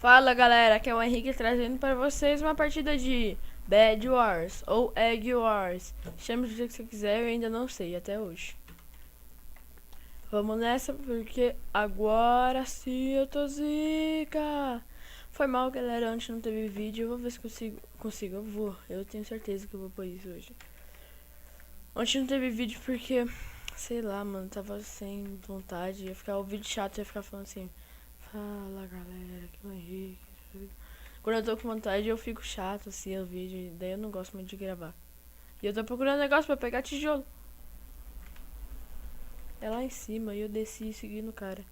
Fala galera, aqui é o Henrique trazendo para vocês uma partida de Bed Wars ou Egg Wars. Chame do jeito que você quiser, eu ainda não sei até hoje. Vamos nessa porque agora sim eu tô zica. Foi mal galera, antes não teve vídeo, eu vou ver se consigo, eu tenho certeza que eu vou pôr isso hoje. Ontem não teve vídeo porque, sei lá mano, tava sem vontade, ia ficar o vídeo chato, ia ficar falando assim: fala galera, aqui é o Henrique. Quando eu tô com vontade eu fico chato assim o vídeo, daí eu não gosto muito de gravar. E eu tô procurando negócio pra pegar tijolo. É lá em cima e eu desci seguindo o cara.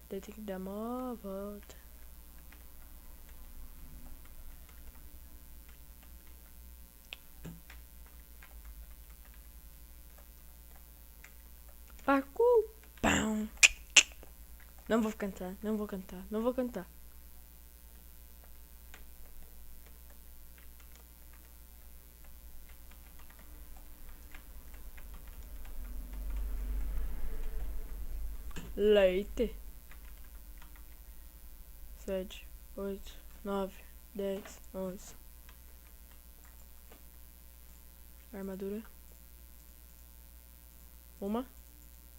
Daí tem que dar uma volta. Parkour! Pão! Não vou cantar, não vou cantar, não vou cantar. Leite. 7, 8, 9, 10, 11. Armadura. 1,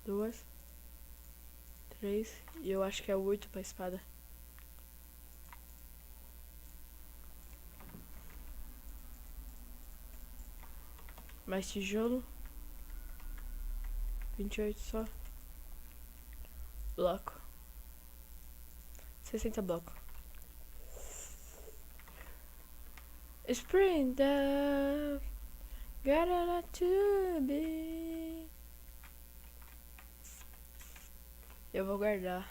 2, 3. E eu acho que é 8 pra espada. Mais tijolo. 28 só. Bloco. 60 bloco. Sprint up. Gotta to be. Eu vou guardar.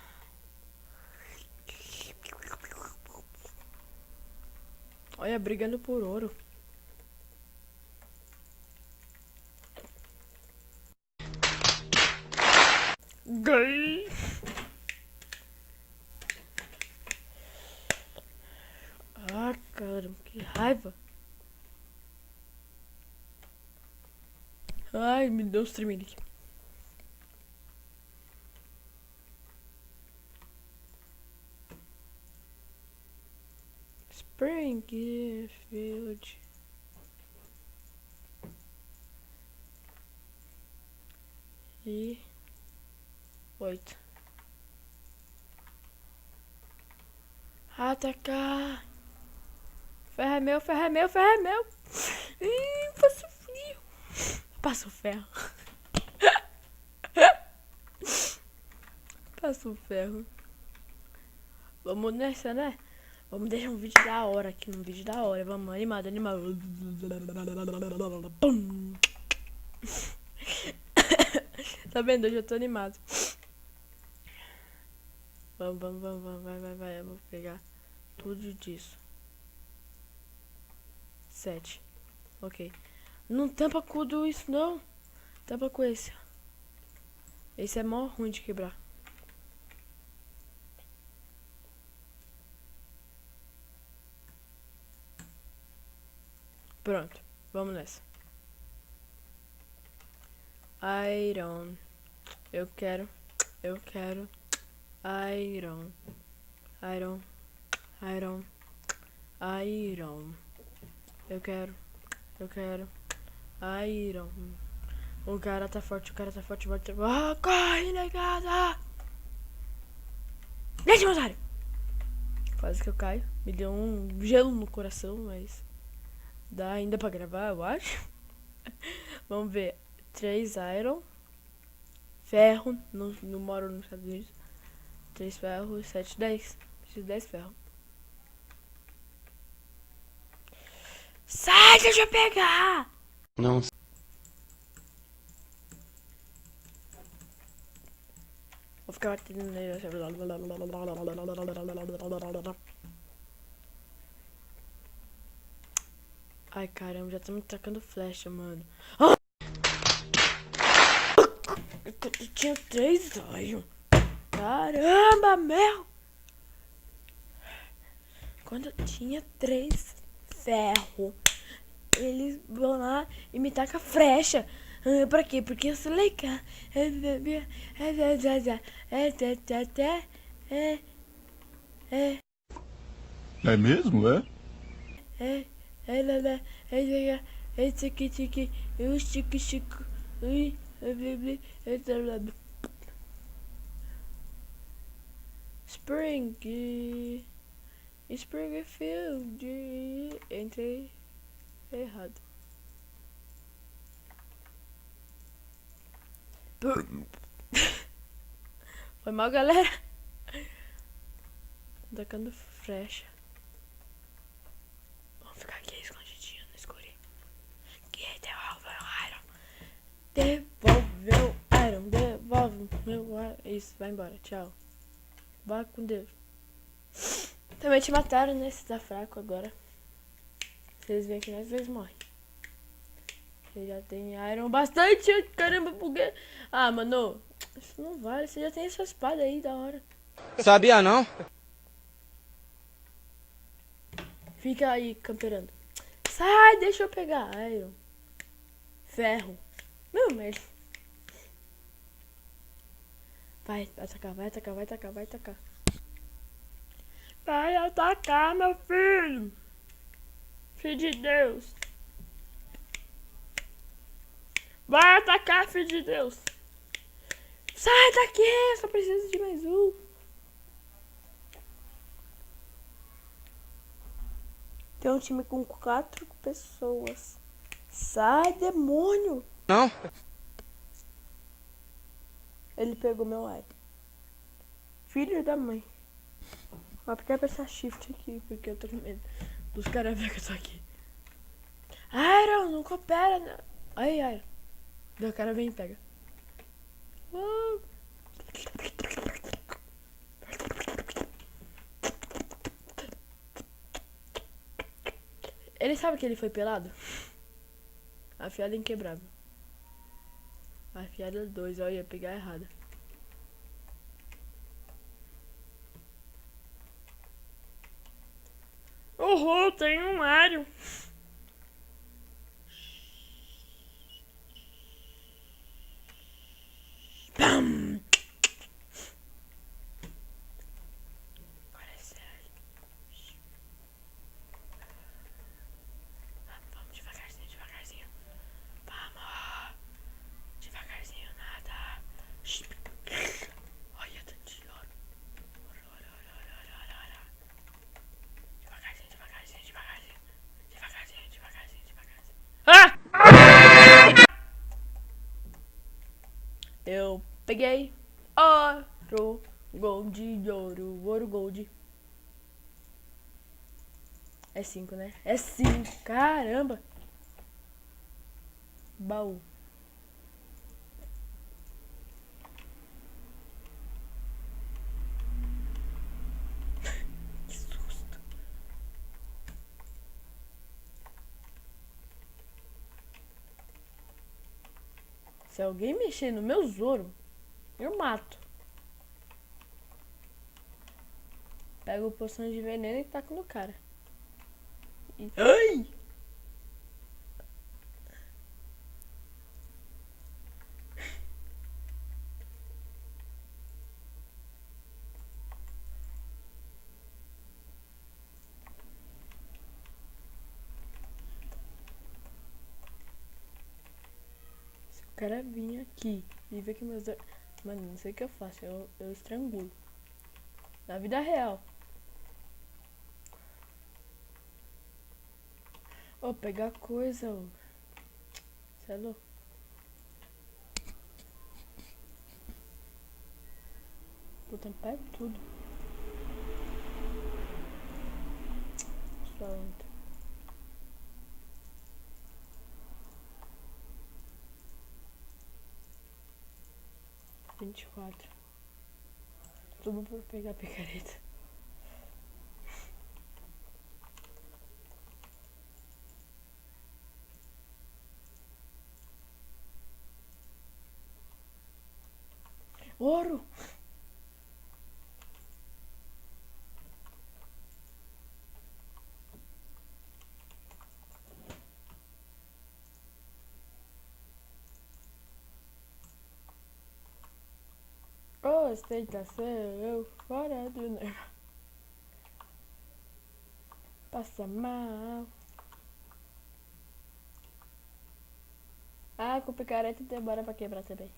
Olha, brigando por ouro. Gay. Ah, caramba, que raiva. Ai, me deu um tremelique. Springfield. E 8. Atacar. Ferro é meu, ferro é meu, ferro é meu. Ih, passo frio. Passo ferro. Passo ferro. Vamos nessa, né? Vamos deixar um vídeo da hora aqui, um vídeo da hora. Vamos, animado, animado. Pum. Tá vendo? Hoje eu tô animado. Vamos, vamos, vamos, vamos, vai. Eu vou pegar tudo disso. 7. Ok. Não tampa com tudo isso, não. Tampa com esse. Esse é mó ruim de quebrar. Pronto. Vamos nessa. Iron. Eu quero. Iron. Eu quero. Iron. O cara tá forte, vai ter... Ah, corre, negada! Deixa eu otário! Quase que eu caio. Me deu um gelo no coração, mas... dá ainda pra gravar, eu acho. Vamos ver. 3 iron. Ferro. Não moro nos Estados Unidos. 3 ferros, 7, 10. Preciso de 10 ferros. Sai, deixa eu pegar! Não. Vou ficar batendo nele. Ai, caramba, já estamos tacando flecha, mano. Ah! Eu tinha 3 olhos. Caramba, meu! Quando eu tinha 3 ferro, eles vão lá e me tacam flecha. Pra quê? Porque eu sou legal. É mesmo, é? Lá, lá, lá, tiki, tiki, chique, chique, blá, blá, blá. Springfield, entrei errado. Foi mal, galera. Tacando flecha. Vamos ficar aqui escondidinho no escurinho. Que devolve o Iron. Devolve o Iron. Devolve meu Iron. Isso, vai embora. Tchau. Vá com Deus. Também te mataram, né? Você tá fraco agora. Vocês veem que nós dois morrem. Você já tem Iron bastante. Caramba, porque... Ah, mano. Isso não vale. Você já tem essa espada aí, da hora. Sabia não? Fica aí, camperando. Sai, deixa eu pegar Iron. Ferro. Não, mas... Vai atacar, vai atacar, vai atacar, vai atacar. Vai atacar, meu filho. Filho de Deus. Vai atacar, filho de Deus. Sai daqui, eu só preciso de mais um. Tem um time com 4 pessoas. Sai, demônio. Não? Ele pegou meu ar. Filho da mãe. Vou apertar shift aqui, porque eu tô com medo dos caras verem que eu tô aqui. Iron, não coopera. Não. Aí, Iron. O cara vem e pega. Ele sabe que ele foi pelado? Afiada inquebrável. Afiada 2, ó, ia pegar errada. Uhul, tem um Mario. Pam! Agora é sério. Vamos devagarzinho, devagarzinho. Vamos. Devagarzinho, nada. Olha, tanto de ouro. Olha. Devagarzinho, devagarzinho, devagarzinho. Devagarzinho, devagarzinho, devagarzinho. Ah! Eu peguei ouro, gold, ouro, gold. É 5, né? É 5, caramba. Baú. Que susto. Se alguém mexer no meu Zoro, eu mato. Pego poção de veneno e taco no cara. E... Ai! Se o cara vir aqui e ver que meus... Mano, não sei o que eu faço. Eu estrangulo. Na vida real. Ô, pegar coisa, ô. Cê é louco. Tô tampando tudo. Pronto. — 24. Tudo pra pegar a picareta. Ouro! Ostentação, eu fora do negócio. passa mal. Ah, com picareta demora pra quebrar também.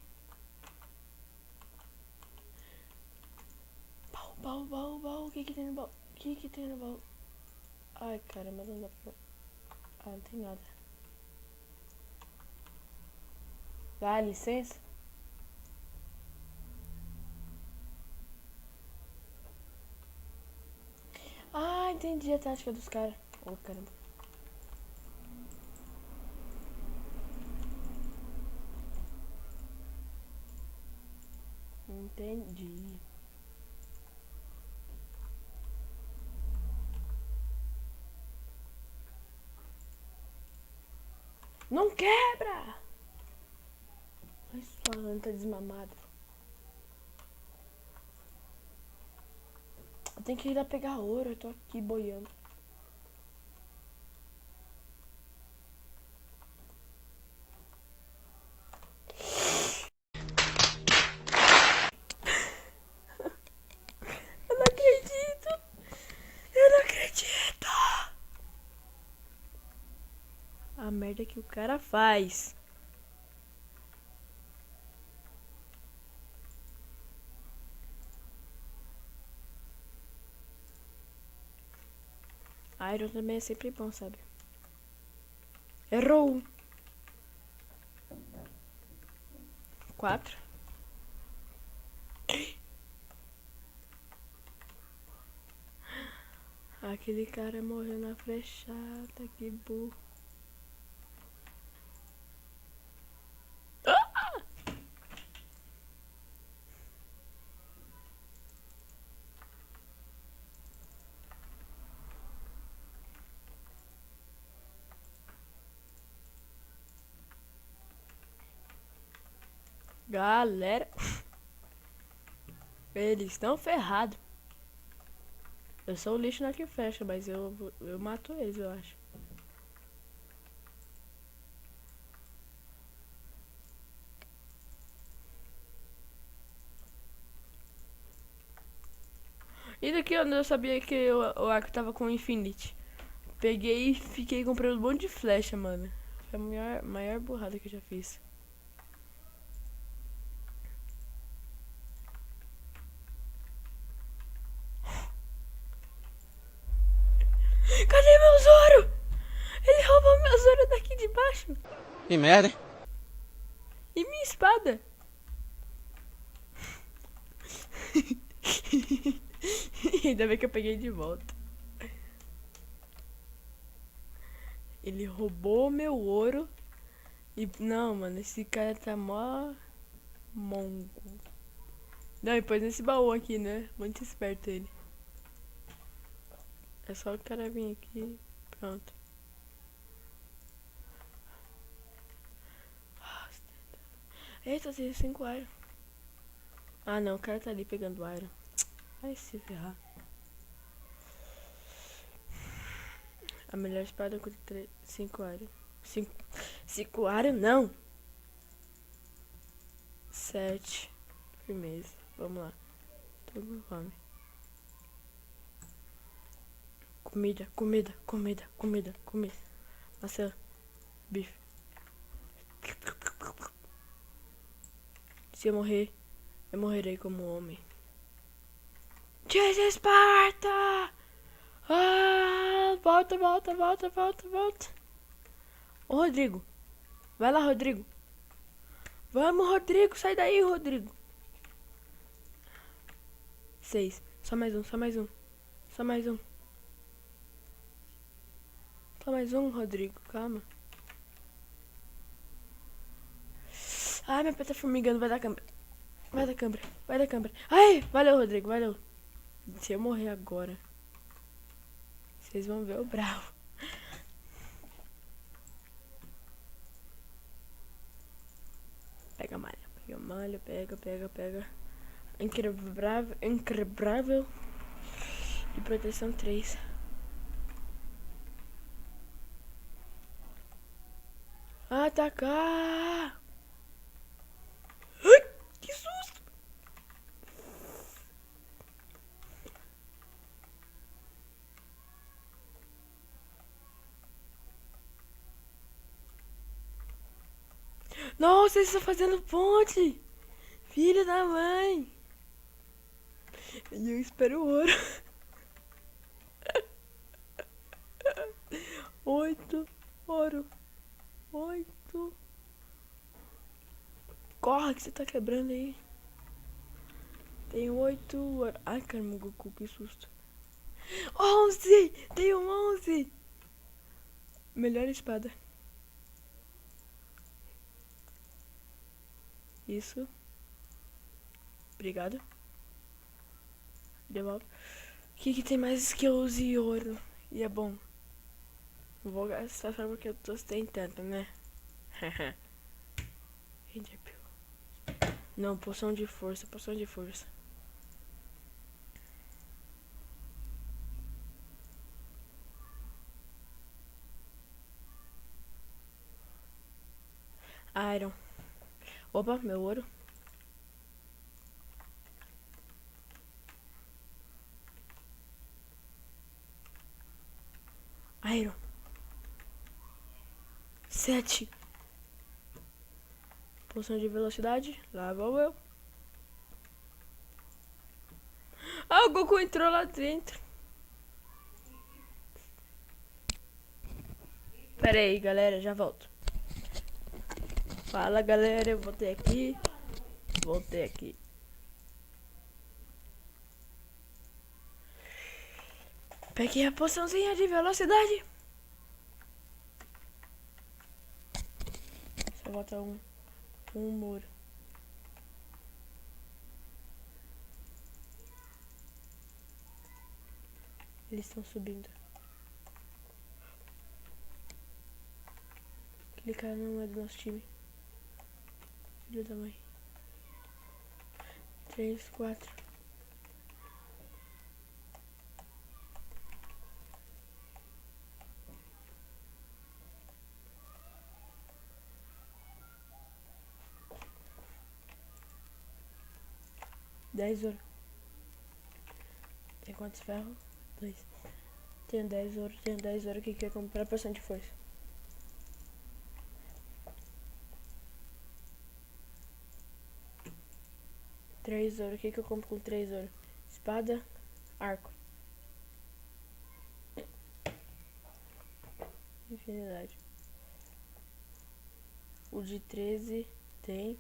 Baú. O que que tem no baú? O que que tem no baú? Ai, caramba, não dá pra... Ah, não tem nada. Dá licença? Ah, entendi a tática dos caras. Oh, caramba. Entendi. Não quebra! Ai, sua anta desmamada. Eu tenho que ir lá pegar ouro, eu tô aqui boiando. Eu não acredito! Eu não acredito! A merda que o cara faz. Iron também é sempre bom, sabe? Errou! 4. Aquele cara morreu na flechada, que burro. Galera, eles estão ferrados. Eu sou o lixo na que fecha, mas eu mato eles, eu acho. E daqui onde eu sabia que o arco tava com Infinity. Peguei e fiquei comprando um monte de flecha, mano. Foi a maior burrada que eu já fiz. Cadê meu Zoro? Ele roubou meu Zoro daqui de baixo. Que merda, hein? E minha espada? Ainda bem que eu peguei de volta. Ele roubou meu ouro. E não, mano, esse cara tá mó mongo. Não, e pôs nesse baú aqui, né? Muito esperto ele. É só o cara vir aqui. Pronto. Eita, tem 5 iron. Ah, não, o cara tá ali pegando iron. Vai se ferrar. A melhor espada com 5 iron. 5 iron, não. 7. Firmeza. Vamos lá. Tô com fome. Comida. Maçã. Bife. Se eu morrer, eu morrerei como homem. Jesus Esparta! Ah, volta. Ô, Rodrigo. Vai lá, Rodrigo. Vamos, Rodrigo. Sai daí, Rodrigo. 6. Só mais um. Só mais um, Rodrigo. Calma. Ai, meu pé tá formigando. Vai dar câmera. Ai, valeu, Rodrigo. Valeu. Se eu morrer agora, vocês vão ver o bravo. Pega malha. Pega. Increbrável. De proteção 3. Atacar! Ai, que susto! Nossa, vocês estão fazendo ponte! Filho da mãe! E eu espero o ouro. 8 ouro. 8. Corra que você tá quebrando aí. Tem 8 ouro. Ai, caramba, Goku, que susto. 11! Tenho 11! Melhor espada. Isso. Obrigado. Devolve. O que tem mais skills e ouro? E é bom. Não vou gastar só porque eu tô tentando, né? Não, poção de força, poção de força. Iron. Opa, meu ouro. Iron. 7. Poção de velocidade. Lá vou eu. Ah, o Goku entrou lá dentro. Pera aí, galera, já volto. Fala, galera, eu voltei aqui. Voltei aqui. Peguei a poçãozinha de velocidade. Só falta um muro. Eles estão subindo. Aquele cara não é do nosso time. Filho da mãe. 3, 4. Dez ouro. Tem quantos ferros? 2. Tenho 10 ouro. Tenho 10 ouro que quer comprar poção de força. Três ouro. O que eu compro com 3 ouro? Espada, arco. Infinidade. O de 13 tem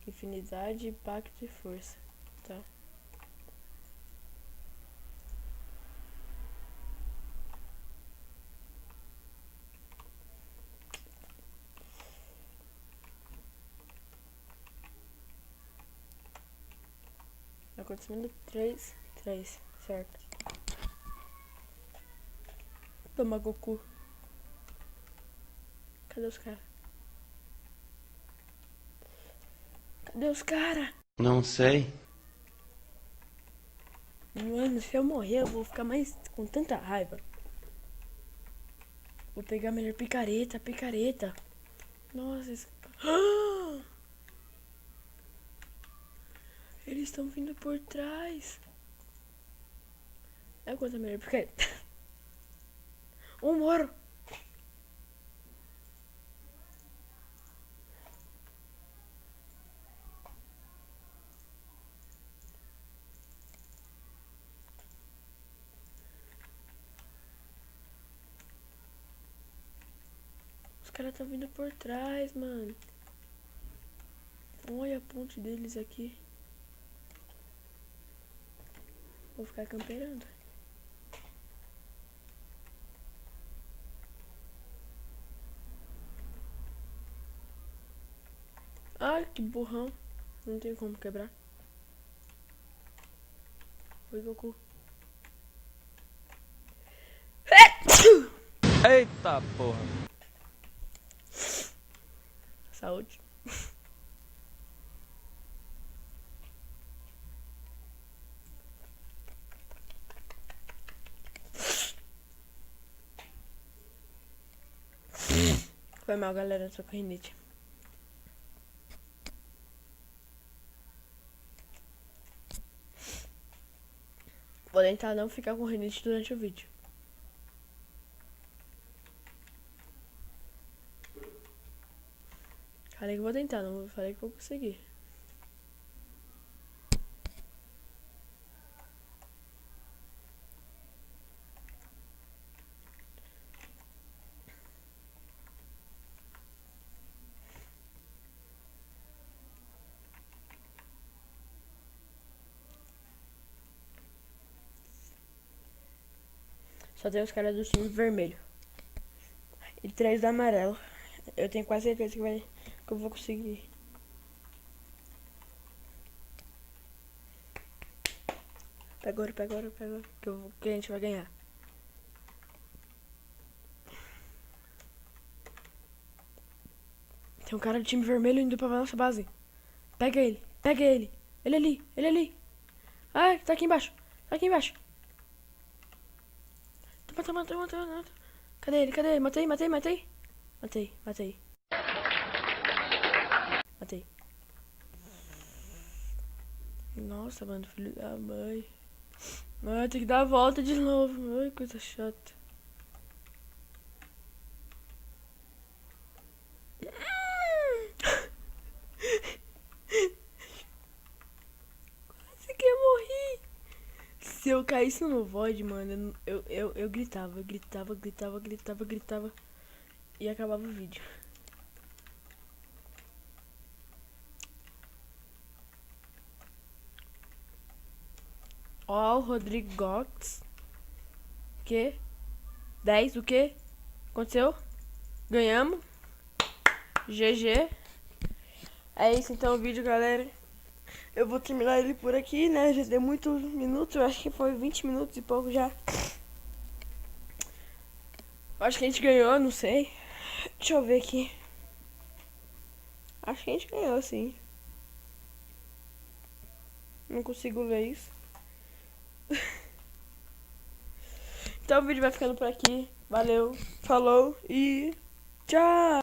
infinidade, impacto e força. Tá. Tá acontecendo 3, certo. Toma, Goku. Cadê os caras? Cadê os caras? Não sei. Mano, se eu morrer, eu vou ficar mais com tanta raiva. Vou pegar a melhor picareta, picareta. Nossa, esse... Eles estão vindo por trás. É quanto a melhor picareta? Um moro. Os caras estão vindo por trás, mano. Olha a ponte deles aqui. Vou ficar camperando. Ai, que burrão. Não tem como quebrar. Oi, Goku. Eita porra. Saúde. Foi mal, galera, tô com rinite. Vou tentar não ficar com rinite durante o vídeo. Falei que vou tentar, não falei que vou conseguir. Só tem os caras do time vermelho. E 3 do amarelo. Eu tenho quase certeza que eu vou conseguir. Pega ouro, pega ouro, pega ouro. Que a gente vai ganhar. Tem um cara do time vermelho indo pra nossa base. Pega ele, pega ele. Ele ali, ele ali. Ah, tá aqui embaixo. Tá aqui embaixo. Mata. Cadê ele? Cadê ele? Matei. Nossa, mano, filho da mãe. Ai, tem que dar a volta de novo. Ai, coisa chata. Quase que eu morri. Se eu caísse no void, mano, eu gritava. E acabava o vídeo. Ó, o Rodrigo Gox. Que? 10, o que? Aconteceu? Ganhamos. GG. É isso então o vídeo, galera. Eu vou terminar ele por aqui, né? Já deu muitos minutos. Eu acho que foi 20 minutos e pouco já. Acho que a gente ganhou, não sei. Deixa eu ver aqui. Acho que a gente ganhou, sim. Não consigo ver isso. Então o vídeo vai ficando por aqui. Valeu, falou e tchau!